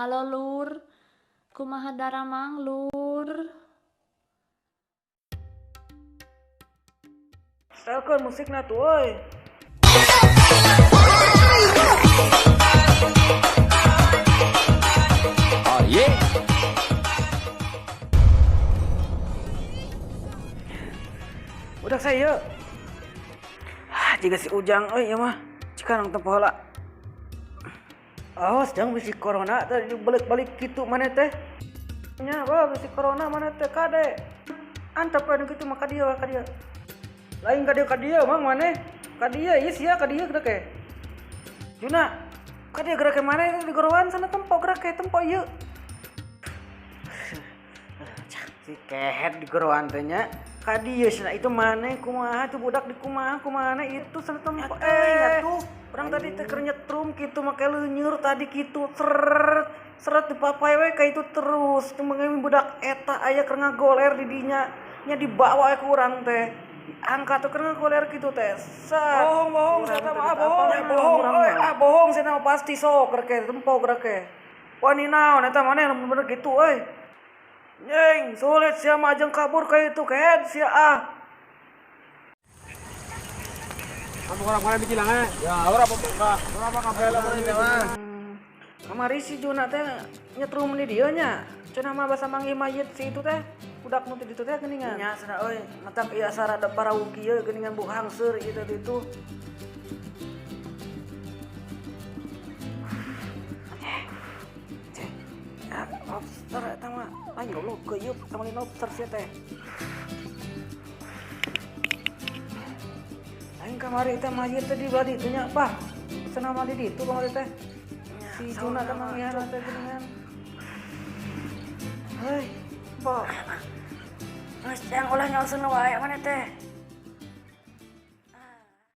Halo Lur, kumaha daramang Lur? Setelkeun musikna tuh euy. Oh yeah. Udah saya. Jika si Ujang euy ya mah. Cikanang tempo heula. Awas jangan bisi corona teh balik-balik kitu maneh teh. Nya bae bisi corona maneh teh kade. Antep anu kitu mah ka dieu. Lain ka dieu mang maneh. Ka dieu ieu sia ka dieu geura ke. Juna, ka dieu geura ke maneh di gorowan sana tempo geura ke tempo ieu. Si kehet di gorowan teh nya. Ka dieu cenah itu maneh kumaha tuh budak di kumaha itu sana tempo tuh. Orang tadi teh keur nyetrum kitu make leunyeur tadi kitu seret dipapai we ka itu terus temengeun budak eta aya keur ngagoler di dinya nya dibawa ku urang teh diangkat keur ngagoler kitu teh bohong saya mah bohong cenah pasti sok keur tempo geura ke wani naon eta maneh bener kitu euy nyeng sulit sia mah jeung kabur ka itu kehet sia Kamu orang-orang di Cilangan. Ya, orang apa kabela di mah. Kamari si Juna teh nyetrum di dieu nya. Cenah mah basa manggih mayit si itu teh. Budak nu di ditu teh geuningan. Nya cenah euy, matak ieu asara da parauk ieu geuningan buhang seur ieu teh ditu. Lobster eta mah ayo lo geuyeub sama lobster sia teh. Aing kamari teh mayit teh di badi teh nya Pak. Cenah mah di ditu kamari teh. Si Juna teh manggihan teh geuningan. Heuy, Pak. Geus yang ulah nyaoseun wae maneh teh.